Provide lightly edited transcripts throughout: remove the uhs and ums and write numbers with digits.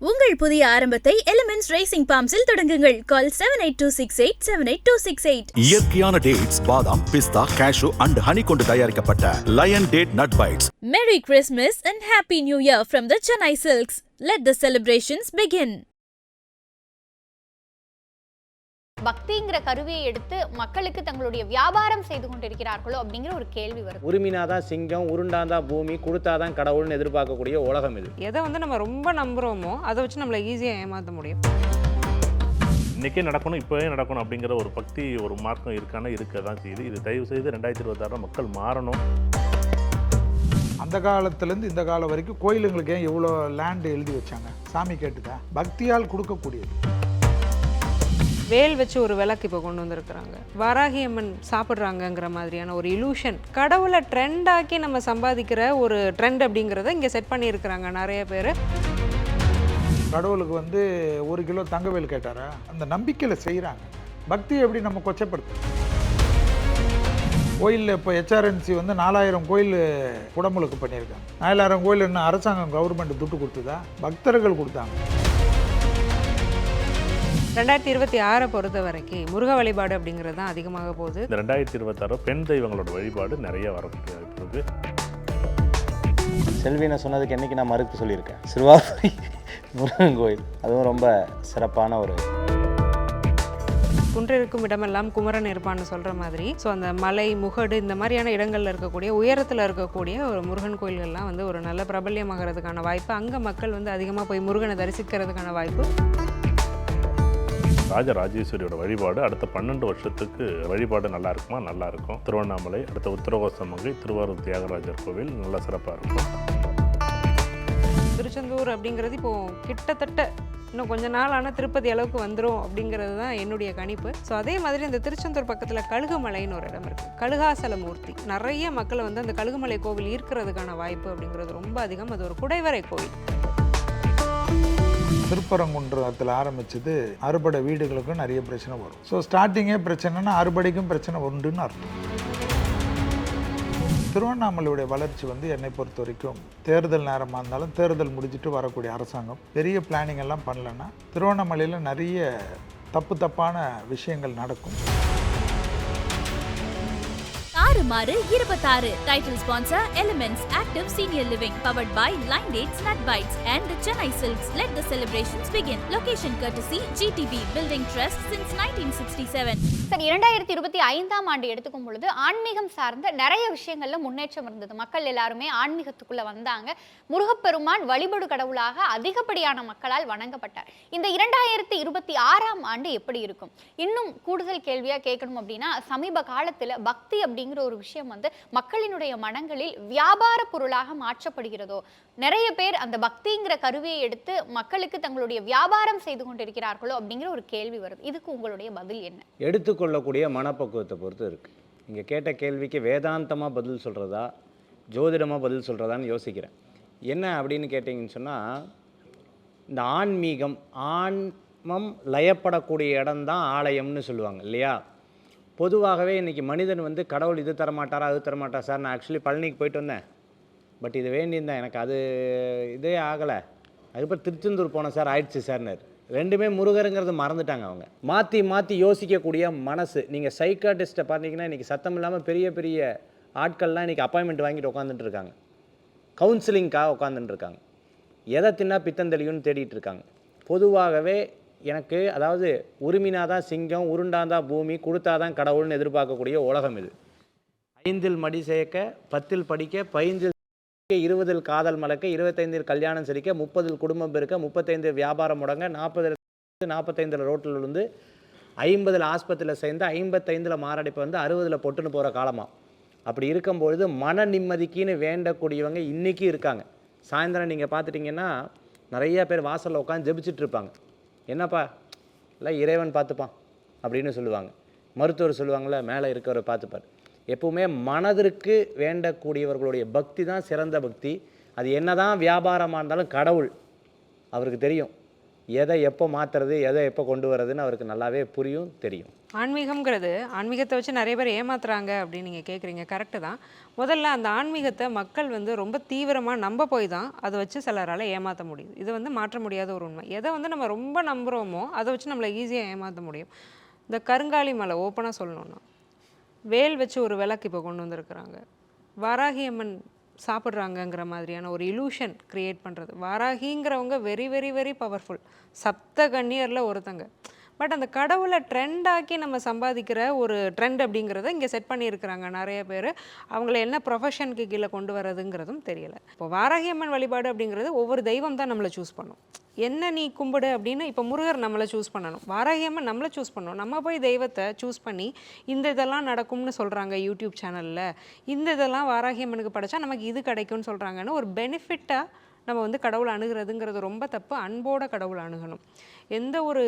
உங்கள் புதிய ஆரம்பத்தை எலிமெண்ட்ஸ் ரேசிங் பாம்ஸில் தொடங்குங்கள். கால் 7826878268. இயற்கையான டேட்ஸ், பாதாம், பிஸ்தா, கேஷு அண்ட் ஹனி கொண்டு தயாரிக்கப்பட்ட Lion date nut bites. Merry Christmas and Happy New Year from the Chennai Silks. Let the celebrations begin. பக்திங்கிற கருவியை எடுத்து மக்களுக்கு தங்களுடைய வியாபாரம் செய்து கொண்டிருக்கிறார்களோ அப்படிங்கிற ஒரு கேள்வி வருது. உரிமினாதான் சிங்கம், உருண்டாதான் பூமி, கொடுத்தாதான் கடவுள்னு எதிர்பார்க்கக்கூடிய உலகம் இது. எதை நம்ம ரொம்ப நம்புகிறோமோ அதை வச்சு நம்மளை ஈஸியாக ஏமாற்ற முடியும். இன்றைக்கே நடக்கணும், இப்போவே நடக்கணும் அப்படிங்கிற ஒரு பக்தி, ஒரு மார்க்கம் இருக்க தான் செய்யுது. இது தயவு செய்து 2026 மக்கள் மாறணும். அந்த காலத்துலேருந்து இந்த காலம் வரைக்கும் கோயிலுங்களுக்கு ஏன் எவ்வளோ லேண்டு எழுதி வச்சாங்க? சாமி கேட்டுதா? பக்தியால் கொடுக்கக்கூடியது. வேல் வச்சு ஒரு விளக்கு இப்போ கொண்டு வந்திருக்கிறாங்க. வராகி அம்மன் சாப்பிட்றாங்கங்கிற மாதிரியான ஒரு இலூஷன், கடவுளை ட்ரெண்டாக்கி நம்ம சம்பாதிக்கிற ஒரு ட்ரெண்ட் அப்படிங்கிறத இங்கே செட் பண்ணியிருக்கிறாங்க நிறைய பேர். கடவுளுக்கு 1 கிலோ தங்கவேல் கேட்டாரா? அந்த நம்பிக்கையில் செய்கிறாங்க. பக்தியை எப்படி நம்ம கொச்சப்படுத்தும்? கோயிலில் இப்போ HRNC 4000 கோயில் குடமுழுக்கு பண்ணியிருக்காங்க. 4000 கோயில் என்ன அரசாங்கம் கவர்மெண்ட் துட்டு கொடுத்ததா? பக்தர்கள் கொடுத்தாங்க. 2026 பொறுத்த வரைக்கும் முருக வழிபாடு அப்படிங்கிறது தான் அதிகமாக போகுது. இந்த 2026 பெண் தெய்வங்களோட வழிபாடு நிறைய வரக்கூடிய வாய்ப்பு இருக்கு. செல்வினை சொன்னதுக்கு என்னைக்கு நான் மறுத்து சொல்லியிருக்கேன். சிறுவாபுரி முருகன் கோயில் அதுவும் ரொம்ப சிறப்பான ஒரு குன்றிருக்கும் இடமெல்லாம் குமரன் இருப்பான்னு சொல்கிற மாதிரி. ஸோ அந்த மலை, முகடு இந்த மாதிரியான இடங்களில் இருக்கக்கூடிய உயரத்தில் இருக்கக்கூடிய ஒரு முருகன் கோயில்கள்லாம் ஒரு நல்ல பிரபல்யமாகிறதுக்கான வாய்ப்பு, அங்கே மக்கள் அதிகமாக போய் முருகனை தரிசிக்கிறதுக்கான வாய்ப்பு. ராஜராஜேஸ்வரியோட வழிபாடு அடுத்த 12 வருஷத்துக்கு வழிபாடு நல்லா இருக்குமா? நல்லா இருக்கும். திருவண்ணாமலை, அடுத்த உத்தரகோசமங்கை, திருவாரூர் தியாகராஜர் கோவில் நல்லா சிறப்பாக இருக்கும். திருச்செந்தூர் அப்படிங்கிறது இப்போது கிட்டத்தட்ட இன்னும் கொஞ்ச நாள் ஆனால் திருப்பதி அளவுக்கு வந்துடும் அப்படிங்கிறது தான் என்னுடைய கணிப்பு. ஸோ அதே மாதிரி இந்த திருச்செந்தூர் பக்கத்தில் கழுகுமலைன்னு ஒரு இடம் இருக்குது. கழுகாசல மூர்த்தி, நிறைய மக்களை அந்த கழுகுமலை கோவில் ஈர்க்கிறதுக்கான வாய்ப்பு அப்படிங்கிறது ரொம்ப அதிகம். அது ஒரு குடைவரை கோவில். திருப்பரங்குன்றத்தில் ஆரம்பிச்சது அறுபடை வீடுகளுக்கும் நிறைய பிரச்சனை வரும். ஸோ ஸ்டார்டிங்கே பிரச்சனைனா அறுபடைக்கும் பிரச்சனை உண்டுன்னு அர்த்தம். திருவண்ணாமலையுடைய வளர்ச்சி என்னை பொறுத்த வரைக்கும் தேர்தல் நேரமாக இருந்தாலும் தேர்தல் முடிச்சுட்டு வரக்கூடிய அரசாங்கம் பெரிய பிளானிங் எல்லாம் பண்ணலன்னா திருவண்ணாமலையில் நிறைய தப்பான விஷயங்கள் நடக்கும். மாறு 26 title sponsor elements active senior living powered by Lion dates nut bites and Chennai Silks. Let the celebrations begin. Location courtesy GTB Building Trust since 1967. சரி, 2025ஆம் ஆண்டு எடுத்துக்கும் பொழுது ஆன்மீகம் சார்ந்த நிறைய விஷயங்கள்ல முன்னேற்றம் இருந்தது. மக்கள் எல்லாருமே ஆன்மீகத்துக்குள்ள வந்தாங்க. முருகப்பெருமான் வழிபாடு கடவுளாக அதிகப்படியான மக்களால் வணங்கப்பட்டார். இந்த 2026ஆம் ஆண்டு எப்படி இருக்கும்? இன்னும் கூடுதல் கேள்வியா கேட்கணும் அப்படின்னா, சமீப காலத்துல பக்தி அப்படிங்கிற ஒரு விஷயம் மக்களினுடைய மனங்களில் வியாபார பொருளாக மாற்றப்படுகிறதோ? நிறைய பேர் அந்த பக்திங்கிற கருவியை எடுத்து மக்களுக்கு தங்களுடைய வியாபாரம் செய்து கொண்டிருக்கிறார்களோ அப்படிங்கிற ஒரு கேள்வி வருது. இதுக்கு உங்களுடைய பதில் என்ன? எடுத்துக்கொள்ளக்கூடிய மனப்பக்குவத்தை பொறுத்து இருக்குது. இங்கே கேட்ட கேள்விக்கு வேதாந்தமாக பதில் சொல்கிறதா, ஜோதிடமாக பதில் சொல்கிறதான்னு யோசிக்கிறேன். என்ன அப்படின்னு கேட்டிங்கன்னு சொன்னால், இந்த ஆன்மீகம், ஆன்மம் லயப்படக்கூடிய இடம்தான் ஆலயம்னு சொல்லுவாங்க இல்லையா? பொதுவாகவே இன்றைக்கி மனிதன் கடவுள் இது தரமாட்டாரா, அது தரமாட்டார் சார். நான் ஆக்சுவலி பழனிக்கு போயிட்டு வந்தேன், பட் இது வேண்டியிருந்தேன், எனக்கு அது இதே ஆகலை. அதுக்கப்புறம் திருச்செந்தூர் போனேன் சார், ஆயிடுச்சு சார்னார். ரெண்டுமே முருகருங்கிறது மறந்துட்டாங்க அவங்க. மாற்றி யோசிக்கக்கூடிய மனசு. நீங்கள் சைக்காட்டிஸ்ட்டை பார்த்தீங்கன்னா இன்றைக்கி சத்தம் இல்லாமல் பெரிய பெரிய ஆட்கள்லாம் இன்றைக்கி அப்பாயின்மெண்ட் வாங்கிட்டு உட்காந்துட்டு இருக்காங்க, கவுன்சிலிங்காக உட்காந்துட்டு இருக்காங்க. எதை தின்னா பித்தந்தெளியும்னு தேடிட்டு இருக்காங்க. பொதுவாகவே எனக்கு அதாவது உரிமினாதான் சிங்கம், உருண்டாதான் பூமி, கொடுத்தாதான் கடவுள்னு எதிர்பார்க்கக்கூடிய உலகம் இது. 5 மடி சேர்க்க, 10 படிக்க, 15 20 காதல் மலக்க, 25 கல்யாணம் சிரிக்க, 30 குடும்பம் பெருக்க, 35 வியாபாரம் முடங்க, 45 ரோட்டில் விழுந்து, 50 ஆஸ்பத்திரியில் சேர்ந்து, 55 மாரடைப்பு 60 பொட்டுன்னு போகிற காலமாக. அப்படி இருக்கும்பொழுது மன நிம்மதிக்குன்னு வேண்டக்கூடியவங்க இன்றைக்கி இருக்காங்க. சாயந்தரம் நீங்கள் பார்த்துட்டிங்கன்னா நிறைய பேர் வாசலில் உட்காந்து ஜெபிச்சுட்டு இருப்பாங்க. என்னப்பா இல்லை இறைவன் பார்த்துப்பான் அப்படின்னு சொல்லுவாங்க. மருத்துவர் சொல்லுவாங்களே மேலே இருக்கிறவரை பார்த்துப்பார். எப்பவுமே மனதிற்கு வேண்டக்கூடியவர்களுடைய பக்தி தான் சிறந்த பக்தி. அது என்ன தான் வியாபாரமாக இருந்தாலும் கடவுள் அவருக்கு தெரியும். எதை எப்போ மாற்றுறது, எதை எப்போ கொண்டு வர்றதுன்னு அவருக்கு நல்லாவே புரியும், தெரியும். ஆன்மீகம்ங்கிறது, ஆன்மீகத்தை வச்சு நிறைய பேர் ஏமாத்துறாங்க அப்படின்னு நீங்கள் கேட்குறீங்க, கரெக்டு தான். முதல்ல அந்த ஆன்மீகத்தை மக்கள் வந்து ரொம்ப தீவிரமாக நம்ப போய் தான் அதை வச்சு சிலரால் ஏமாற்ற முடியுது. இது வந்து மாற்ற முடியாத ஒரு உண்மை. எதை வந்து நம்ம ரொம்ப நம்புகிறோமோ அதை வச்சு நம்மளை ஈஸியாக ஏமாற்ற முடியும். இந்த கருங்காலி மலை ஓப்பனாக சொல்லணுன்னா, வேல் வச்சு ஒரு விளக்கு இப்போ கொண்டு வந்திருக்கிறாங்க. வாராகி அம்மன் சாப்பிட்றாங்கங்கிற மாதிரியான ஒரு இலூஷன் க்ரியேட் பண்ணுறது. வாராகிங்கிறவங்க வெரி வெரி வெரி பவர்ஃபுல், சப்த கன்னியரில் ஒருத்தங்க. பட் அந்த கடவுளை ட்ரெண்டாக்கி நம்ம சம்பாதிக்கிற ஒரு ட்ரெண்ட் அப்படிங்கிறத இங்கே செட் பண்ணியிருக்கிறாங்க நிறைய பேர். அவங்கள என்ன ப்ரொஃபஷனுக்கு கீழே கொண்டு வரதுங்கிறதும் தெரியலை. இப்போ வாராகி அம்மன் வழிபாடு அப்படிங்கிறது ஒவ்வொரு தெய்வம் தான் நம்மளை சூஸ் பண்ணும். என்ன நீ கும்பிடு அப்படின்னு இப்போ முருகர் நம்மளை சூஸ் பண்ணணும், வாராகி அம்மன் நம்மளை சூஸ் பண்ணணும். நம்ம போய் தெய்வத்தை சூஸ் பண்ணி இந்த இதெல்லாம் நடக்கும்னு சொல்கிறாங்க யூடியூப் சேனலில், இந்த இதெல்லாம் வாராகி அம்மனுக்கு படைச்சா நமக்கு இது கிடைக்கும்னு சொல்கிறாங்கன்னு ஒரு பெனிஃபிட்டாக நம்ம வந்து கடவுளை அணுகிறதுங்கிறது ரொம்ப தப்பு. அன்போட கடவுளை அணுகணும், எந்த ஒரு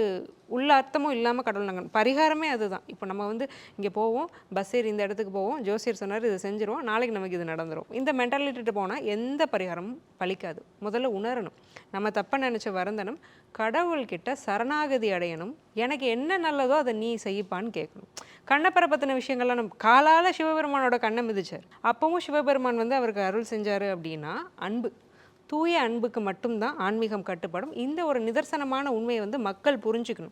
உள்ள அர்த்தமும் இல்லாமல் கடவுள் அணுகணும். பரிகாரமே அதுதான். இப்போ நம்ம வந்து இங்கே போவோம், பஸ் ஏறி இந்த இடத்துக்கு போவோம், ஜோசியர் சொன்னார் இதை செஞ்சிருவோம், நாளைக்கு நமக்கு இது நடந்துடும், இந்த மென்டாலிட்டிட்டு போனால் எந்த பரிகாரமும் பலிக்காது. முதல்ல உணரணும், நம்ம தப்பாக நினச்ச வருந்தனம், கடவுள்கிட்ட சரணாகதி அடையணும். எனக்கு என்ன நல்லதோ அதை நீ செய்யப்பான்னு கேட்கணும். கண்ணப்பரை பற்றின விஷயங்கள்லாம் நம்ம காலால் சிவபெருமானோட கண்ணை மிதிச்சார். அப்பவும் சிவபெருமான் வந்து அவருக்கு அருள் செஞ்சார் அப்படின்னா அன்பு, தூய அன்புக்கு மட்டும்தான் ஆன்மீகம் கட்டுப்படும். இந்த ஒரு நிதர்சனமான உண்மையை வந்து மக்கள் புரிஞ்சுக்கணும்.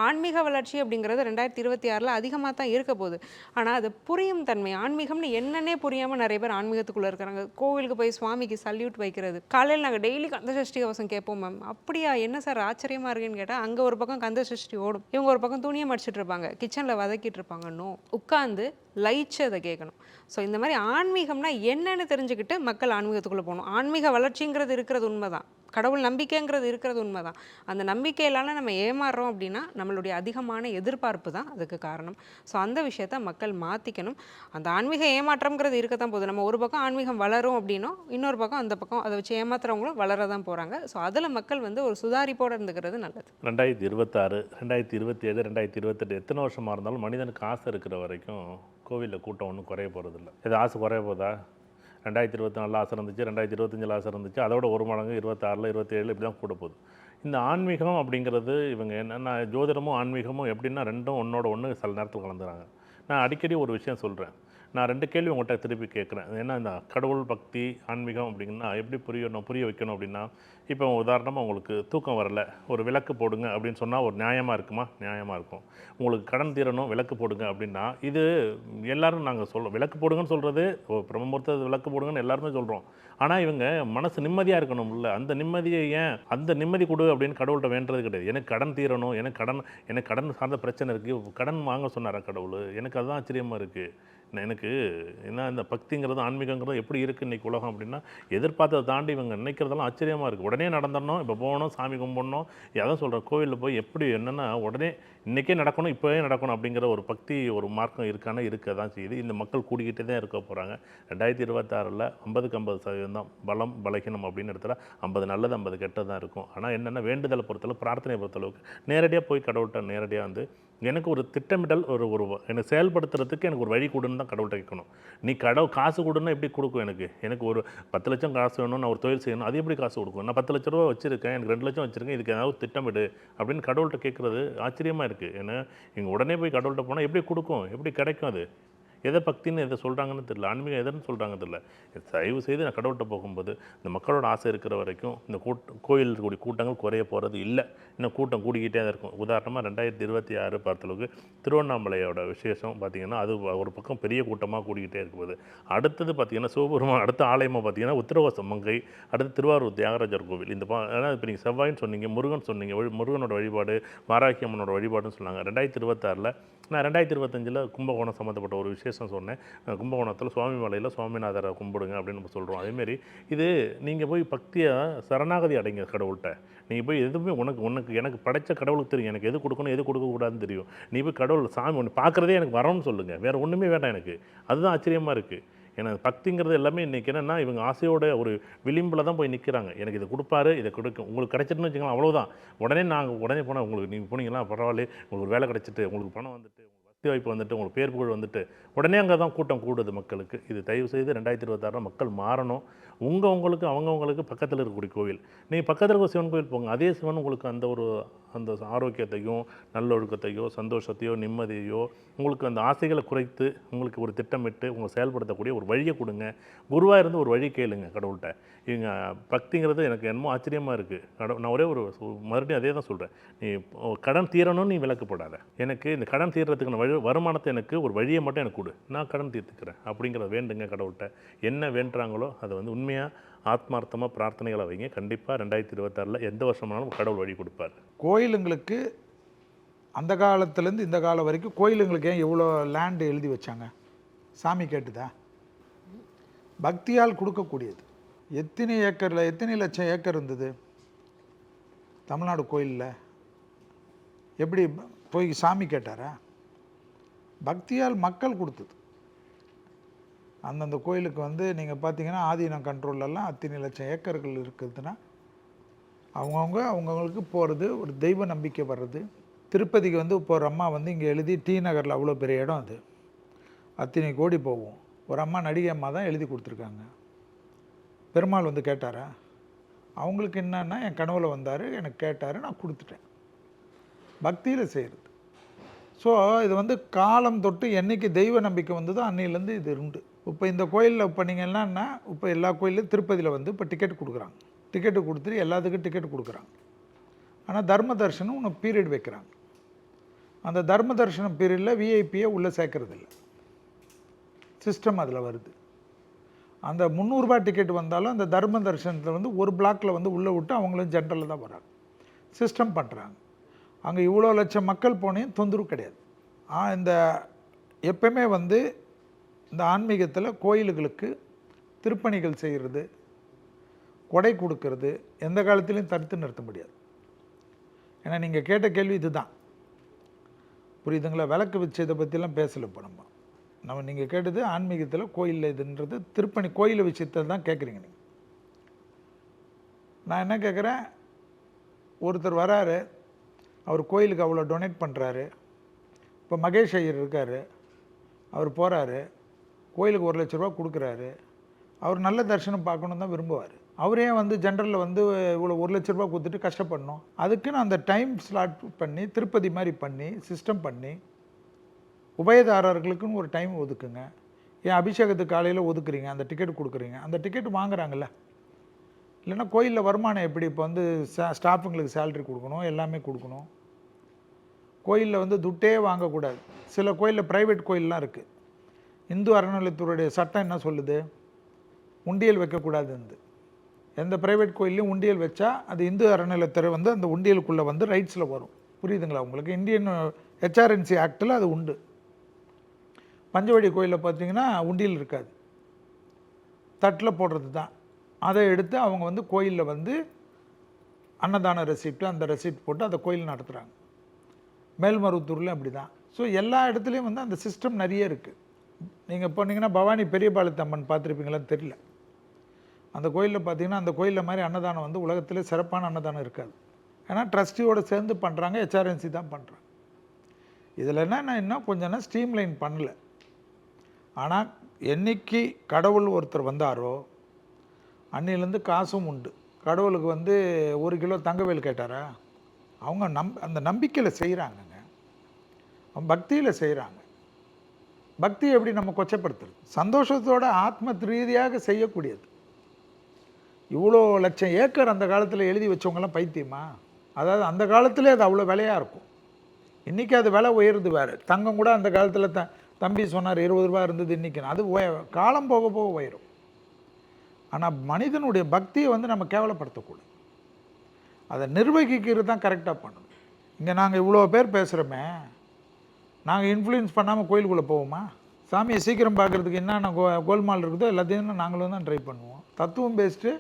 ஆன்மீக வளர்ச்சி அப்படிங்கிறது 2026 அதிகமாக தான் இருக்க போகுது. ஆனால் அது புரியும் தன்மை, ஆன்மீகம்னு என்னன்னே புரியாமல் நிறைய பேர் ஆன்மீகத்துக்குள்ளே இருக்கிறாங்க. கோவிலுக்கு போய் சுவாமிக்கு சல்யூட் வைக்கிறது, காலையில் நாங்கள் டெய்லி கந்தசஷ்டி கவசம் கேட்போம் மேம். அப்படியா, என்ன சார் ஆச்சரியமாக இருக்குன்னு கேட்டால், அங்கே ஒரு பக்கம் கந்தசஷ்டி ஓடும், இவங்க ஒரு பக்கம் துணியை மடிச்சிட்டு இருப்பாங்க, கிச்சனில் வதக்கிட்டு இருப்பாங்க. நோ, உட்காந்து லைச்சு அதை கேட்கணும். ஸோ இந்த மாதிரி ஆன்மீகம்னா என்னன்னு தெரிஞ்சுக்கிட்டு மக்கள் ஆன்மீகத்துக்குள்ளே போகணும். ஆன்மீக வளர்ச்சிங்கிறது இருக்கிறது உண்மைதான், கடவுள் நம்பிக்கைங்கிறது இருக்கிறது உண்மைதான். அந்த நம்பிக்கையிலான நம்ம ஏமாறுறோம் அப்படின்னா நம்மளுடைய அதிகமான எதிர்பார்ப்பு தான் அதுக்கு காரணம். ஸோ அந்த விஷயத்த மக்கள் மாற்றிக்கணும். அந்த ஆன்மீக ஏமாற்றம்ங்கிறது இருக்கத்தான் போகுது. நம்ம ஒரு பக்கம் ஆன்மீகம் வளரும் அப்படின்னா இன்னொரு பக்கம் அந்த பக்கம் அதை வச்சு ஏமாத்துறவங்களும் வளர தான் போகிறாங்க. ஸோ அதில் மக்கள் வந்து ஒரு சுதாரிப்போடு இருந்துக்கிறது நல்லது. 2026, 2027, 2028 எத்தனை வருஷமாக இருந்தாலும் மனிதனுக்கு ஆசை இருக்கிற வரைக்கும் கோவிலில் கூட்டம் ஒன்றும் குறைய போகிறதில்ல. இது ஆசை குறைய போதா? 2024 ஆசை இருந்துச்சு, 2025 ஆசை இருந்துச்சு, அதோட ஒரு மடங்கு 26, 27 இப்படி தான் கூட போகுது. இந்த ஆன்மீகம் அப்படிங்கிறது இவங்க என்னென்னா, ஜோதிடமும் ஆன்மீகமும் எப்படின்னா ரெண்டும் ஒன்றோட ஒன்று சில நேரத்தில் கலந்துறாங்க. நான் அடிக்கடி ஒரு விஷயம் சொல்கிறேன். நான் 2 கேள்வி உங்கள்கிட்ட திருப்பி கேட்குறேன். ஏன்னா இந்த கடவுள் பக்தி ஆன்மீகம் அப்படிங்கன்னா எப்படி புரிய வைக்கணும் அப்படின்னா, இப்போ உதாரணமாக உங்களுக்கு தூக்கம் வரல, ஒரு விளக்கு போடுங்க அப்படின்னு சொன்னால் ஒரு நியாயமாக இருக்குமா? நியாயமாக இருக்கும். உங்களுக்கு கடன் தீரணும், விளக்கு போடுங்க அப்படின்னா, இது எல்லோரும் நாங்கள் சொல்கிறோம். விளக்கு போடுங்கன்னு சொல்கிறது பிரம்மமுகூர்த்த விளக்கு போடுங்கன்னு எல்லாருமே சொல்கிறோம். ஆனால் இவங்க மனசு நிம்மதியாக இருக்கணும்ல, அந்த நிம்மதியை ஏன் அந்த நிம்மதி கொடு அப்படின்னு கடவுள்கிட்ட வேண்டது கிடையாது. எனக்கு கடன் தீரணும், எனக்கு கடன் சார்ந்த பிரச்சனை இருக்குது, கடன் வாங்க சொன்னாரா கடவுள்? எனக்கு அதுதான் ஆச்சரியமாக இருக்குது. எனக்கு என்ன இந்த பக்திங்கிறது ஆன்மீகங்கிறது எப்படி இருக்குது இன்றைக்கி உலகம் அப்படின்னா, எதிர்பார்த்ததை தாண்டி இவங்க நினைக்கிறதெல்லாம் ஆச்சரியமாக இருக்குது. உடனே நடந்துடணும், இப்போ போகணும், சாமி கும்பிடணும். எதாவது சொல்கிறேன், கோவிலில் போய் எப்படி என்னென்னா உடனே இன்றைக்கே நடக்கணும், இப்போவே நடக்கணும் அப்படிங்கிற ஒரு பக்தி ஒரு மார்க்கம் இருக்கானே இருக்க தான் செய்யுது. இந்த மக்கள் கூடிக்கிட்டே தான் இருக்க போகிறாங்க. 2026 50க்கு 50% தான் பலம் பலகீனம் அப்படின்னு இடத்துல 50 நல்லது 50 கெட்டது தான் இருக்கும். ஆனால் என்னென்னா வேண்டுதலை பொறுத்தளவு, பிரார்த்தனையை பொறுத்தளவுக்கு நேரடியாக போய் கடவுள்கிட்ட நேரடியாக வந்து எனக்கு ஒரு திட்டமிடல் ஒரு எனக்கு செயல்படுத்துறதுக்கு எனக்கு ஒரு வழி கொடுன்னு தான் கடவுள்கிட்ட கேட்கணும். நீ காசு கொடுன்னா எப்படி கொடுக்கும்? எனக்கு ஒரு 10 லட்சம் காசு வேணும், நான் ஒரு தொழில் செய்யணும், அது எப்படி காசு கொடுக்கும்? நான் 10 லட்ச ரூபா வச்சுருக்கேன், எனக்கு 2 லட்சம் வச்சுருக்கேன், இதுக்கு ஏதாவது திட்டமிடு அப்படின்னு கடவுள்கிட்ட கேட்குறது ஆச்சரியமாக இருக்குது. ஏன்னா இங்கே உடனே போய் கடவுள்கிட்ட போனால் எப்படி கொடுக்கும், எப்படி கிடைக்கும்? அது எதை பக்தின்னு எதை சொல்கிறாங்கன்னு தெரியல, ஆன்மீகம் எதுன்னு சொல்கிறாங்க தெரியல. தயவு செய்து நான் கடவுள்கிட்ட போகும்போது இந்த மக்களோட ஆசை இருக்கிற வரைக்கும் இந்த கோயில் இருக்கக்கூடிய கூட்டங்கள் குறைய போகிறது இல்லை, இன்னும் கூட்டம் கூடிக்கிட்டே தான் இருக்கும். உதாரணமாக 2026 பார்த்தளவுக்கு திருவண்ணாமலையோட விசேஷம் பார்த்திங்கன்னா அது ஒரு பக்கம் பெரிய கூட்டமாக கூடிக்கிட்டே இருக்கும்போது, அடுத்தது பார்த்திங்கன்னா சிவபெருமான் அடுத்த ஆலயமாக பார்த்திங்கன்னா உத்திரவாச மங்கை, அடுத்து திருவாரூர் தியாகராஜர் கோவில். இந்த ஏன்னா இப்போ நீங்கள் செவ்வாயின்னு சொன்னீங்க, முருகன் சொன்னீங்க, முருகனோட வழிபாடு, வாராகி அம்மனோட வழிபாடுன்னு சொன்னாங்க. 2026 நான் 2025 கும்பகோணம் சம்மந்தப்பட்ட ஒரு விசேஷம் சொன்னேன். கும்பகோணத்தில் சுவாமி மலையில் சுவாமிநாதரை கும்பிடுங்க அப்படின்னு நம்ம சொல்கிறோம். அதேமாரி இது நீங்கள் போய் பக்தியாக சரணாகதி அடைங்க கடவுள்கிட்ட. நீங்கள் போய் எதுவுமே எனக்கு படைத்த கடவுளுக்கு தெரியும், எனக்கு எது கொடுக்கணும் எது கொடுக்கக்கூடாதுன்னு தெரியும். நீ போய் கடவுள் சாமி ஒன்று பார்க்குறதே எனக்கு வரணும்னு சொல்லுங்கள், வேறு ஒன்றுமே வேண்டாம் எனக்கு. அதுதான் ஆச்சரியமாக இருக்குது. ஏன்னா பக்திங்கிறது எல்லாமே இன்றைக்கி என்னென்னா இவங்க ஆசையோட ஒரு விளிம்பில் தான் போய் நிற்கிறாங்க. எனக்கு இதை கொடுப்பாரு, இதை கொடுக்கும், உங்களுக்கு கிடைச்சிட்டுன்னு வச்சுக்கலாம், அவ்வளோதான். உடனே போனால் உங்களுக்கு நீங்கள் போனீங்கன்னா பரவாயில்ல, உங்களுக்கு ஒரு வேலை கிடைச்சிட்டு உங்களுக்கு பணம் வந்துட்டு வாய்ப்பு வந்துட்டு உங்களுக்கு பேர் புகழ் வந்துட்டு உடனே அங்கே தான் கூட்டம் கூடுது மக்களுக்கு. இது தயவு செய்து 2026 மக்கள் மாறணும். உங்களுக்கு அவங்கவுங்களுக்கு பக்கத்தில் இருக்கக்கூடிய கோவில், நீங்கள் பக்கத்தில் இருக்க சிவன் கோவில் போங்க, அதே சிவன் உங்களுக்கு அந்த ஆரோக்கியத்தையும் நல்லொழுக்கத்தையோ சந்தோஷத்தையோ நிம்மதியோ உங்களுக்கு அந்த ஆசைகளை குறைத்து உங்களுக்கு ஒரு திட்டமிட்டு உங்களை செயல்படுத்தக்கூடிய ஒரு வழியை கொடுங்க. குருவாக இருந்து ஒரு வழி கேளுங்க கடவுள்கிட்ட. இவங்க பக்திங்கிறது எனக்கு என்னமோ ஆச்சரியமாக இருக்குது. நான் ஒரே ஒரு மறுபடியும் அதே தான் சொல்கிறேன். நீ கடன் தீரணும்னு நீ விலக்கு போடாத. எனக்கு இந்த கடன் தீர்றதுக்கான வருமானத்தை எனக்கு ஒரு வழியை மட்டும் எனக்கு கொடு, நான் கடன் தீர்த்துக்கிறேன் அப்படிங்கிறத வேண்டுங்க கடவுள்கிட்ட. என்ன வேண்டுறாங்களோ அதை வந்து உண்மையாக ஆத்மார்த்தமாக பிரார்த்தனைகளை வைங்க. கண்டிப்பாக 2026 எந்த வருஷமானாலும் கடவுள் வழி கொடுப்பார். கோயிலுங்களுக்கு அந்த காலத்துலேருந்து இந்த காலம் வரைக்கும் கோயிலுங்களுக்கு ஏன் இவ்வளோ லேண்டு எழுதி வச்சாங்க? சாமி கேட்டுதா? பக்தியால் கொடுக்கக்கூடியது. எத்தனை லட்சம் ஏக்கர் இருந்தது தமிழ்நாடு கோயிலில்? எப்படி போய் சாமி கேட்டாரா? பக்தியால் மக்கள் கொடுத்தது. அந்தந்த கோயிலுக்கு வந்து நீங்கள் பார்த்தீங்கன்னா ஆதீனம் கண்ட்ரோலெல்லாம் அத்தனை லட்சம் ஏக்கர்கள் இருக்குதுன்னா அவங்கவுங்களுக்கு போகிறது ஒரு தெய்வ நம்பிக்கை வர்றது. திருப்பதிக்கு வந்து இப்போ ஒரு அம்மா வந்து இங்கே எழுதி டி நகரில் அவ்வளோ பெரிய இடம், அது அத்தனை கோடி போகும். ஒரு அம்மா நடிகை அம்மா தான் எழுதி கொடுத்துருக்காங்க. பெருமாள் வந்து கேட்டாரா? அவங்களுக்கு என்னன்னா என் கனவுல வந்தார், எனக்கு கேட்டார், நான் கொடுத்துட்டேன். பக்தியில் செய்கிறது. ஸோ இது வந்து காலம் தொட்டு என்றைக்கு தெய்வ நம்பிக்கை வந்ததோ அன்னையிலேருந்து இது உண்டு. இப்போ இந்த கோயிலில் இப்போ நீங்கள் என்னன்னா இப்போ எல்லா கோயிலும் திருப்பதியில் வந்து இப்போ டிக்கெட் கொடுக்குறாங்க. டிக்கெட்டு கொடுத்துட்டு எல்லாத்துக்கும் டிக்கெட் கொடுக்குறாங்க. ஆனால் தர்ம தரிசனம் ஒன்று பீரியட் வைக்கிறாங்க. அந்த தர்ம தரிசனம் பீரியடில் விஐபியை உள்ளே சேர்க்கறதில்ல. சிஸ்டம் அதில் வருது. அந்த 300 ரூபாய் டிக்கெட் வந்தாலும் அந்த தர்ம தரிசனத்தில் வந்து ஒரு பிளாக்கில் வந்து உள்ளே விட்டு அவங்களும் ஜென்ரலில் தான் வராங்க. சிஸ்டம் பண்ணுறாங்க. அங்கே இவ்வளோ லட்சம் மக்கள் போனையும் தொந்தரவு கிடையாது. இந்த எப்பவுமே வந்து இந்த ஆன்மீகத்தில் கோயில்களுக்கு திருப்பணிகள் செய்கிறது, கொடை கொடுக்கறது எந்த காலத்துலேயும் தடுத்து நிறுத்த முடியாது. ஏன்னா நீங்கள் கேட்ட கேள்வி இதுதான், புரியுதுங்களா? விளக்கு வச்சதை பற்றிலாம் பேசலை. இப்போ நம்ம நீங்கள் கேட்டது ஆன்மீகத்தில் கோயிலில் இதுன்றது திருப்பணி கோயில் விஷயத்தை தான் கேட்குறீங்க நீங்கள். நான் என்ன கேட்குறேன், ஒருத்தர் வராரு, அவர் கோயிலுக்கு அவ்வளோ டொனேட் பண்ணுறாரு. இப்போ மகேஷ் ஐயர் இருக்கார், அவர் போகிறாரு கோயிலுக்கு 1 லட்ச ரூபா கொடுக்குறாரு. அவர் நல்ல தரிசனம் பார்க்கணும் தான் விரும்புவார். அவரே வந்து ஜென்ரலில் வந்து இவ்வளோ 1 லட்ச ரூபா கொடுத்துட்டு கஷ்டப்படணும். அதுக்குன்னு அந்த டைம் ஸ்லாட் பண்ணி திருப்பதி மாதிரி பண்ணி சிஸ்டம் பண்ணி உபயதாரர்களுக்குன்னு ஒரு டைம் ஒதுக்குங்க. ஏன் அபிஷேகத்துக்கு காலையில் ஒதுக்குறீங்க, அந்த டிக்கெட் கொடுக்குறீங்க, அந்த டிக்கெட் வாங்குறாங்கல்ல. இல்லைன்னா கோயிலில் வருமானம் எப்படி? இப்போ வந்து ஸ்டாஃபுங்களுக்கு சேலரி கொடுக்கணும், எல்லாமே கொடுக்கணும். கோயிலில் வந்து துட்டே வாங்கக்கூடாது. சில கோயிலில் ப்ரைவேட் கோயிலெலாம் இருக்குது. இந்து அறநிலையத்துறையுடைய சட்டம் என்ன சொல்லுது? உண்டியல் வைக்கக்கூடாதுன்னு. எந்த ப்ரைவேட் கோயிலையும் உண்டியல் வச்சா அது இந்து அறநிலையத்துறை வந்து அந்த உண்டியலுக்குள்ளே வந்து ரைட்ஸில் வரும். புரியுதுங்களா உங்களுக்கு? இந்தியன் ஹெச்ஆர்என்சி ஆக்டில் அது உண்டு. பஞ்சவடி கோயிலில் பார்த்தீங்கன்னா உண்டியல் இருக்காது, தட்டில் போடுறது தான். அதை எடுத்து அவங்க வந்து கோயிலில் வந்து அன்னதான ரெசிப்ட்டு அந்த ரெசிப்ட் போட்டு அந்த கோயில் நடத்துகிறாங்க. மேல்மருவத்தூரில் அப்படி தான். ஸோ எல்லா இடத்துலையும் வந்து அந்த சிஸ்டம் நிறைய இருக்குது. நீங்கள் போனீங்கன்னா பவானி பெரியபாளையத்தம்மன் பார்த்துருப்பீங்களான்னு தெரியல. அந்த கோயிலில் பார்த்தீங்கன்னா அந்த கோயிலில் மாதிரி அன்னதானம் வந்து உலகத்திலே சிறப்பான அன்னதானம் இருக்காது. ஏன்னா ட்ரஸ்டியோடு சேர்ந்து பண்ணுறாங்க, ஹெச்ஆர்என்சி தான் பண்ணுறாங்க. இதில் என்ன இன்னும் கொஞ்சம் ஸ்ட்ரீம்லைன் பண்ணல. ஆனால் என்னைக்கு கடவுள் ஒருத்தர் வந்தாரோ அன்னிலேருந்து காசும் உண்டு. கடவுளுக்கு வந்து 1 கிலோ தங்கவேல் கேட்டாரா? அவங்க அந்த நம்பிக்கையில் செய்கிறாங்கங்க, பக்தியில் செய்கிறாங்க. பக்தி எப்படி நம்ம கொச்சப்படுத்துறது? சந்தோஷத்தோட ஆத்ம ரீதியாக செய்யக்கூடியது. இவ்வளோ லட்சம் ஏக்கர் அந்த காலத்தில் எழுதி வச்சவங்கெல்லாம் பைத்தியமா? அதாவது அந்த காலத்திலே அது அவ்வளோ விலையாக இருக்கும். இன்றைக்கி அது விலை உயருது வேறு. தங்கம் கூட அந்த காலத்தில் தம்பி சொன்னார் 20 ரூபா இருந்தது, இன்றைக்கி அது காலம் போக போக உயரும். ஆனால் மனிதனுடைய பக்தியை வந்து நம்ம கேவலப்படுத்தக்கூடாது. அதை நிர்வகிக்கிறது தான் கரெக்டாக பண்ணணும். இங்கே நாங்கள் இவ்வளோ பேர் பேசுகிறோமே, நாங்கள் இன்ஃப்ளூயன்ஸ் பண்ணாமல் கோயிலுக்குள்ளே போவோமா? சாமியை சீக்கிரம் பார்க்குறதுக்கு என்னென்ன கோல்மால் இருக்குதோ எல்லாத்தையும் நாங்களும் தான் ட்ரை பண்ணுவோம். தத்துவம் பேஸ்ட்டு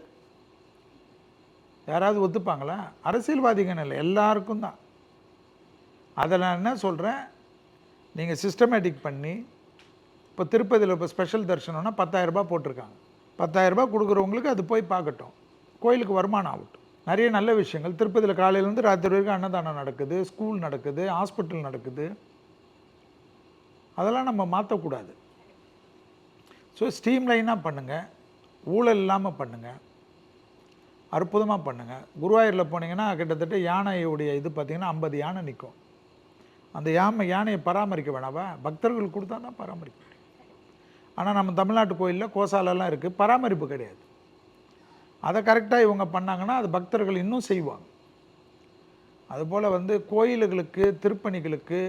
யாராவது ஒத்துப்பாங்களா? அரசியல்வாதிகன்னு இல்லை, எல்லாருக்கும் தான். அதை நான் என்ன சொல்கிறேன், நீங்கள் சிஸ்டமேட்டிக் பண்ணி இப்போ திருப்பதியில் இப்போ ஸ்பெஷல் தரிசனம்னா 10,000 ரூபாய் போட்டிருக்காங்க. 10,000 ரூபாய் கொடுக்குறவங்களுக்கு அது போய் பார்க்கட்டும், கோயிலுக்கு வருமானம் ஆகட்டும். நிறைய நல்ல விஷயங்கள் திருப்பதியில் காலையிலேருந்து ராத்திரி வரைக்கும் அன்னதானம் நடக்குது, ஸ்கூல் நடக்குது, ஹாஸ்பிட்டல் நடக்குது. அதெல்லாம் நம்ம மாற்றக்கூடாது. ஸோ ஸ்ட்ரீம்லைனாக பண்ணுங்கள், ஊழல் இல்லாமல் பண்ணுங்கள், அற்புதமாக பண்ணுங்கள். குருவாயூரில் போனீங்கன்னா கிட்டத்தட்ட யானையுடைய இது பார்த்திங்கன்னா 50 யானை நிற்கும். அந்த யானையை பராமரிக்க வேணாவா? பக்தர்கள் கொடுத்தா தான் பராமரிக்க முடியும். ஆனால் நம்ம தமிழ்நாட்டு கோயிலில் கோசாலெல்லாம் இருக்குது, பராமரிப்பு கிடையாது. அதை கரெக்டாக இவங்க பண்ணாங்கன்னா அது பக்தர்கள் இன்னும் செய்வாங்க. அதுபோல் வந்து கோயில்களுக்கு, திருப்பணிகளுக்கு,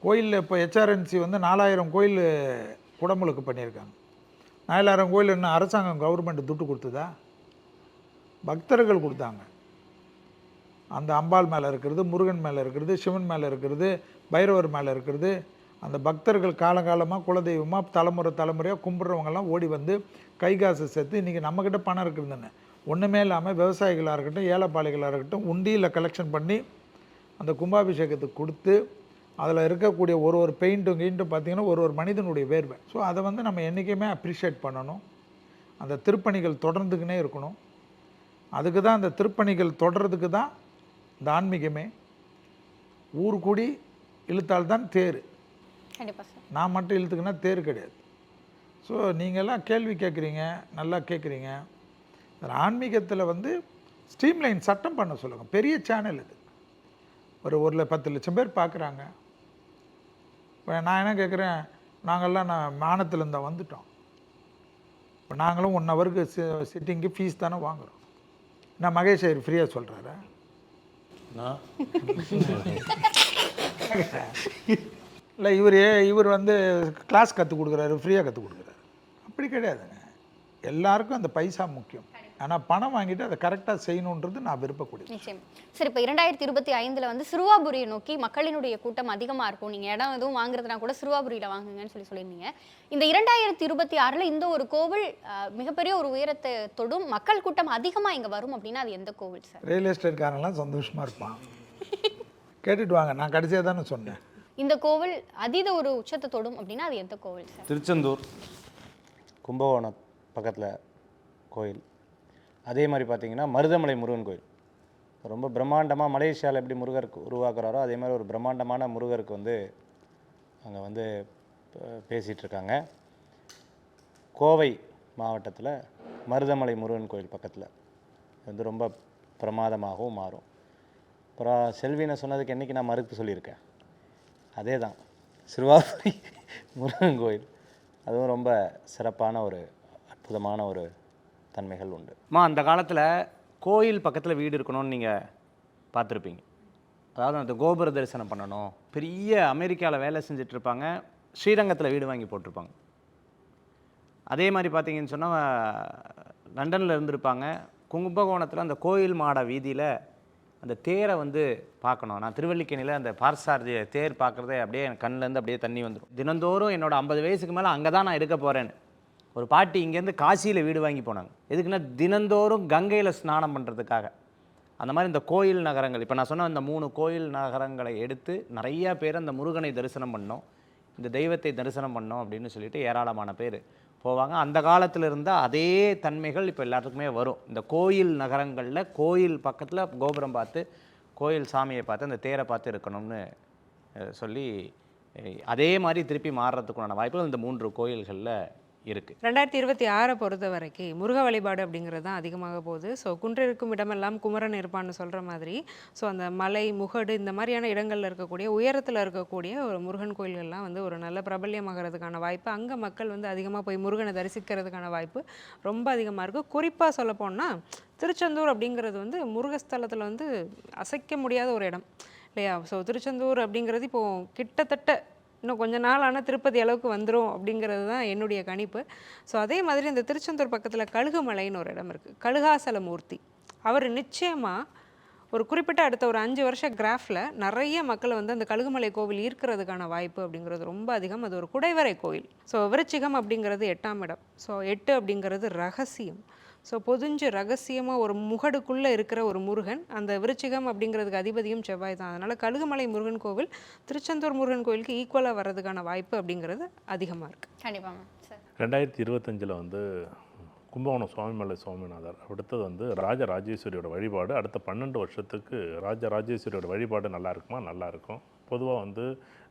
கோயிலில் இப்போ ஹெச்ஆர்என்சி வந்து 4000 கோயில் குடமுழுக்கு பண்ணியிருக்காங்க. 4000 கோயில் என்ன அரசாங்கம் கவர்மெண்ட் துட்டு கொடுத்ததா? பக்தர்கள் கொடுத்தாங்க. அந்த அம்பாள் மேலே இருக்கிறது, முருகன் மேலே இருக்கிறது, சிவன் மேலே இருக்கிறது, பைரவர் மேலே இருக்கிறது, அந்த பக்தர்கள் காலகாலமாக குலதெய்வமாக தலைமுறையாக கும்பிட்றவங்கெல்லாம் ஓடி வந்து கை காசு சேர்த்து இன்றைக்கி நம்மக்கிட்ட பணம் இருக்குதுன்னு ஒன்றுமே இல்லாமல் விவசாயிகளாக இருக்கட்டும், ஏழைப்பாளைகளாக இருக்கட்டும், உண்டியில் கலெக்ஷன் பண்ணி அந்த கும்பாபிஷேகத்துக்கு கொடுத்து அதில் இருக்கக்கூடிய ஒரு பெயிண்ட்டும் பார்த்திங்கன்னா ஒரு மனிதனுடைய வேர்வை. ஸோ அதை வந்து நம்ம என்றைக்குமே அப்ரிஷியேட் பண்ணணும். அந்த திருப்பணிகள் தொடர்ந்துக்கினே இருக்கணும். அதுக்கு தான் அந்த திருப்பணிகள் தொடர்றதுக்கு தான் இந்த ஆன்மீகமே. ஊர் கூடி இழுத்தால்தான் தேர். கண்டிப்பாக சார். நான் மட்டும் இழுத்துக்குன்னா தேர் கிடையாது. ஸோ நீங்கள்லாம் கேள்வி கேட்குறீங்க, நல்லா கேட்குறீங்க. ஆன்மீகத்தில் வந்து ஸ்ட்ரீம்லைன் சட்டம் பண்ண சொல்லுங்கள். பெரிய சேனல் இது, ஒரு 10 லட்சம் பேர் பார்க்குறாங்க. இப்போ நான் என்ன கேட்குறேன், நாங்கள்லாம் மானத்துலேருந்து வந்துட்டோம். இப்போ நாங்களும் 1 ஹவருக்கு சிட்டிங்கு ஃபீஸ் தானே வாங்குகிறோம். நான் மகேஷ் ஐயர் ஃப்ரீயாக சொல்கிறாரா? இல்லை இவர் வந்து கிளாஸ் கற்றுக் கொடுக்குறாரு, ஃப்ரீயாக கற்றுக் கொடுக்குறாரு. அப்படி கிடையாதுங்க. எல்லாருக்கும் அந்த பைசா முக்கியம். ஆனால் பணம் வாங்கிட்டு அதை கரெக்டாக செய்யணுன்றது நான் விருப்பக்கூடிய. நிச்சயம். சரி, இப்போ 2025 வந்து சிறுவாபுரியை நோக்கி மக்களினுடைய கூட்டம் அதிகமாக இருக்கும். நீங்கள் இடம் எதுவும் வாங்குறதுனா கூட சிறுவாபுரியில் வாங்குங்கன்னு சொல்லியிருந்தீங்க. இந்த 2026 இந்த ஒரு கோவில் மிகப்பெரிய ஒரு உயரத்தை தொடும், மக்கள் கூட்டம் அதிகமாக இங்கே வரும் அப்படின்னா அது எந்த கோவில் சார்? ரியல் எஸ்டேட்காரங்களாம் சந்தோஷமாக இருப்பான். கேட்டுட்டு வாங்க, நான் கடைசியாக தானே சொன்னேன். இந்த கோவில் அதீத ஒரு உச்சத்தை தொடும் அப்படின்னா அது எந்த கோவில் சார்? திருச்செந்தூர், கும்பகோணம் பக்கத்தில் கோயில். அதே மாதிரி பார்த்திங்கன்னா மருதமலை முருகன் கோயில் ரொம்ப பிரம்மாண்டமாக, மலேசியாவில் எப்படி முருகருக்கு உருவாக்குறாரோ அதே மாதிரி ஒரு பிரம்மாண்டமான முருகருக்கு வந்து அங்கே வந்து பேசிகிட்ருக்காங்க. கோவை மாவட்டத்தில் மருதமலை முருகன் கோயில் பக்கத்தில் வந்து ரொம்ப பிரமாதமாகவும் மாறும். அப்புறம் செல்வினை சொன்னதுக்கு என்றைக்கு நான் மறுப்பு சொல்லியிருக்கேன், அதே தான் சிறுவாபுரி முருகன் கோயில். அதுவும் ரொம்ப சிறப்பான ஒரு அற்புதமான ஒரு தன்மைகள் உண்டு. அந்த காலத்தில் கோயில் பக்கத்தில் வீடு இருக்கணும்னு நீங்கள் பார்த்துருப்பீங்க. அதாவது அந்த கோபுர தரிசனம் பண்ணணும். பெரிய அமெரிக்காவில் வேலை செஞ்சிட்ருப்பாங்க, ஸ்ரீரங்கத்தில் வீடு வாங்கி போட்டிருப்பாங்க. அதே மாதிரி பார்த்தீங்கன்னு சொன்னால் லண்டனில் இருந்திருப்பாங்க. கும்பகோணத்தில் அந்த கோயில் மாட வீதியில் அந்த தேரை வந்து பார்க்கணும். நான் திருவல்லிக்கேணியில் அந்த பார்சாரதி தேர் பார்க்குறதே அப்படியே என் கண்ணிலேருந்து அப்படியே தண்ணி வந்துடும். தினந்தோறும் என்னோடய 50 வயசுக்கு மேலே அங்கே தான் நான் இருக்க போகிறேன்னு ஒரு பாட்டி இங்கேருந்து காசியில் வீடு வாங்கி போனாங்க. எதுக்குன்னா தினந்தோறும் கங்கையில் ஸ்நானம் பண்ணுறதுக்காக. அந்த மாதிரி இந்த கோயில் நகரங்கள், இப்போ நான் சொன்ன இந்த 3 கோயில் நகரங்களை எடுத்து நிறையா பேர் அந்த முருகனை தரிசனம் பண்ணோம், இந்த தெய்வத்தை தரிசனம் பண்ணோம் அப்படின்னு சொல்லிட்டு ஏராளமான பேர் போவாங்க. அந்த காலத்தில் இருந்த அதே தன்மைகள் இப்போ எல்லாத்துக்குமே வரும். இந்த கோயில் நகரங்களில் கோயில் பக்கத்தில் கோபுரம் பார்த்து, கோயில் சாமியை பார்த்து, அந்த தேரை பார்த்து இருக்கணும்னு சொல்லி அதே மாதிரி திருப்பி மாறுறதுக்குண்டான வாய்ப்புகள் இந்த 3 கோயில்களில் இருக்குது. 2026 பொறுத்த வரைக்கும் முருக வழிபாடு அப்படிங்கிறது தான் அதிகமாக போகுது. ஸோ குன்றிருக்கும் இடமெல்லாம் குமரன் இருப்பான்னு சொல்கிற மாதிரி, ஸோ அந்த மலை, முகடு இந்த மாதிரியான இடங்களில் இருக்கக்கூடிய உயரத்தில் இருக்கக்கூடிய ஒரு முருகன் கோயில்கள்லாம் வந்து ஒரு நல்ல பிரபல்யமாகிறதுக்கான வாய்ப்பு, அங்கே மக்கள் வந்து அதிகமாக போய் முருகனை தரிசிக்கிறதுக்கான வாய்ப்பு ரொம்ப அதிகமாக இருக்குது. குறிப்பாக சொல்லப்போனால் திருச்செந்தூர் அப்படிங்கிறது வந்து முருகஸ்தலத்தில் வந்து அசைக்க முடியாத ஒரு இடம் இல்லையா? ஸோ திருச்செந்தூர் அப்படிங்கிறது இப்போது கிட்டத்தட்ட இன்னும் கொஞ்ச நாள் ஆனால் திருப்பதி அளவுக்கு வந்துடும் அப்படிங்கிறது தான் என்னுடைய கணிப்பு. ஸோ அதே மாதிரி இந்த திருச்செந்தூர் பக்கத்தில் கழுகுமலைன்னு ஒரு இடம் இருக்குது, கழுகாசல மூர்த்தி. அவர் நிச்சயமாக ஒரு குறிப்பிட்ட அடுத்த ஒரு 5 வருஷ கிராஃபில் நிறைய மக்களை வந்து அந்த கழுகுமலை கோவில் ஈர்க்கிறதுக்கான வாய்ப்பு அப்படிங்கிறது ரொம்ப அதிகம். அது ஒரு குடைவரை கோயில். ஸோ விருச்சிகம் அப்படிங்கிறது 8ஆம் இடம். ஸோ 8 அப்படிங்கிறது ரகசியம். ஸோ பொதிஞ்சு ரகசியமாக ஒரு முகடுக்குள்ளே இருக்கிற ஒரு முருகன். அந்த விருச்சிகம் அப்படிங்கிறதுக்கு அதிபதியும் செவ்வாய் தான். அதனால் கழுகுமலை முருகன் கோவில் திருச்செந்தூர் முருகன் கோவிலுக்கு ஈக்குவலாக வர்றதுக்கான வாய்ப்பு அப்படிங்கிறது அதிகமாக இருக்குது. கண்டிப்பாக சார். 2025 வந்து கும்பகோணம் சுவாமிமலை சுவாமிநாதர், அடுத்தது வந்து ராஜராஜேஸ்வரியோட வழிபாடு. அடுத்த 12 வருஷத்துக்கு ராஜராஜேஸ்வரியோட வழிபாடு நல்லா இருக்குமா? நல்லா இருக்கும். பொதுவாக வந்து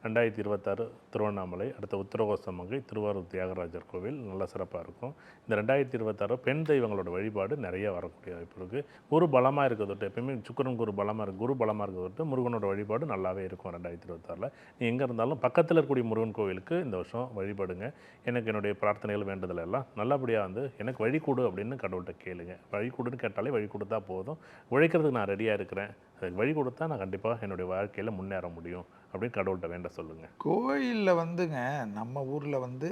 2026 திருவண்ணாமலை, அடுத்த உத்தரகோசமங்கை, திருவாரூர் தியாகராஜர் கோவில் நல்ல சிறப்பாக இருக்கும். இந்த 2026 பெண் தெய்வங்களோட வழிபாடு நிறைய வரக்கூடிய வாய்ப்பு இருக்குது. குரு பலமாக இருக்கிறது எப்பயுமே சுக்கிரன் குரு பலமாக இருக்குது, குரு பலமாக இருக்கிறது முருகனோட வழிபாடு நல்லாவே இருக்கும் 2026. நீ எங்கே இருந்தாலும் பக்கத்தில் இருக்கக்கூடிய முருகன் கோவிலுக்கு இந்த வருஷம் வழிபடுங்க. எனக்கு என்னுடைய பிரார்த்தனைகள் வேண்டுதல் எல்லாம் நல்லபடியாக வந்து எனக்கு வழி கொடு அப்படின்னு கடவுள்கிட்ட கேளுங்க. வழி கொடுன்னு கேட்டாலே வழி கொடுத்தா போதும். உழைக்கிறதுக்கு நான் ரெடியாக இருக்கிறேன், அதுக்கு வழி கொடுத்தா நான் கண்டிப்பாக என்னுடைய வாழ்க்கையில் முன்னேற முடியும் அப்படின்னு கடவுள்கிட்ட வேண்ட சொல்லுங்கள். கோயிலில் வந்துங்க நம்ம ஊரில் வந்து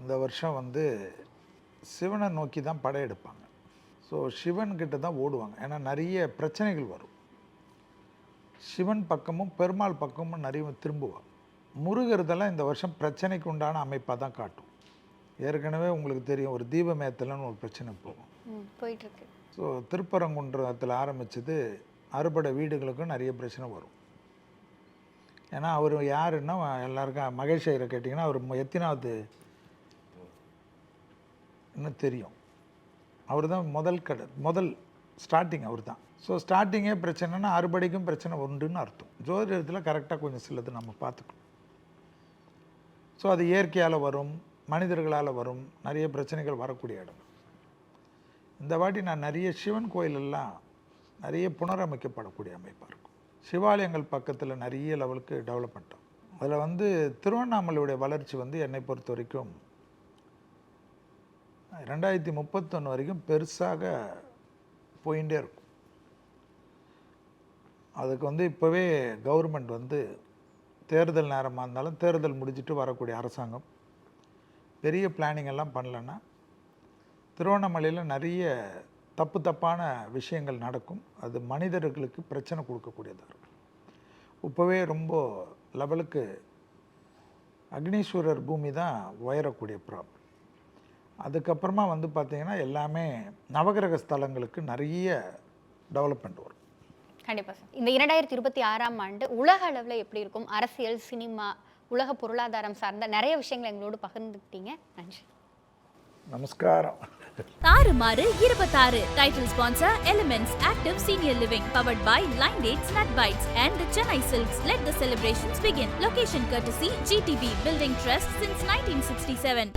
இந்த வருஷம் வந்து சிவனை நோக்கி தான் படையெடுப்பாங்க. ஸோ சிவன்கிட்ட தான் ஓடுவாங்க. ஏன்னா நிறைய பிரச்சனைகள் வரும். சிவன் பக்கமும் பெருமாள் பக்கமும் நிறைய திரும்புவாங்க. முருகிறதெல்லாம் இந்த வருஷம் பிரச்சனைக்கு உண்டான அமைப்பாக தான் காட்டும். ஏற்கனவே உங்களுக்கு தெரியும், ஒரு தீபமேத்தலன்னு ஒரு பிரச்சனை போகும், போயிட்டுருக்கு. ஸோ திருப்பரங்குன்றத்தில் ஆரம்பித்தது அறுபடை வீடுகளுக்கும் நிறைய பிரச்சனை வரும். ஏன்னா அவர் யாருன்னா எல்லாருக்கும் மகேஷ் ஐயரை கேட்டிங்கன்னா அவர் எத்தனாவது இன்னும் தெரியும். அவர் தான் முதல் ஸ்டார்டிங் அவர் தான். ஸோ ஸ்டார்டிங்கே பிரச்சனைனா அறுபடைக்கும் பிரச்சனை உண்டுன்னு அர்த்தம். ஜோதிடத்தில் கரெக்டாக கொஞ்சம் சிலது நம்ம பார்த்துக்கணும். ஸோ அது இயற்கையால் வரும், மனிதர்களால் வரும், நிறைய பிரச்சனைகள் வரக்கூடிய இடம். இந்த வாட்டி நான் நிறைய சிவன் கோயிலெல்லாம் நிறைய புனரமைக்கப்படக்கூடிய அமைப்பாக இருக்கும். சிவாலயங்கள் பக்கத்தில் நிறைய லெவலுக்கு டெவலப் பண்ணிட்டோம். அதில் வந்து திருவண்ணாமலையுடைய வளர்ச்சி வந்து என்னை பொறுத்த வரைக்கும் 2031 வரைக்கும் பெருசாக போயிட்டே இருக்கும். அதுக்கு வந்து இப்போவே கவர்மெண்ட் வந்து தேர்தல் நேரமாக இருந்தாலும் தேர்தல் முடிச்சுட்டு வரக்கூடிய அரசாங்கம் பெரிய பிளானிங் எல்லாம் பண்ணலன்னா திருவண்ணாமலையில் நிறைய தப்பான விஷயங்கள் நடக்கும். அது மனிதர்களுக்கு பிரச்சனை கொடுக்கக்கூடியதாக இருக்கும். இப்போவே ரொம்ப லெவலுக்கு அக்னீஸ்வரர் பூமி தான் உயரக்கூடிய ப்ராப்ளம். அதுக்கப்புறமா வந்து பார்த்திங்கன்னா எல்லாமே நவகிரக ஸ்தலங்களுக்கு நிறைய டெவலப்மெண்ட் வரும். கண்டிப்பாக சார். இந்த 2026ஆம் ஆண்டு உலக அளவில் எப்படி இருக்கும்? அரசியல், சினிமா, உலக பொருளாதாரம் சார்ந்த நிறைய விஷயங்களை எங்களோடு பகிர்ந்துக்கிட்டீங்க. நன்றி. நமஸ்காரம். தாறுமாறு 26 title sponsor elements active senior living powered by Lion dates nut bites and the Chennai Silks. Let the celebrations begin. Location courtesy GTB Building Trust since 1967.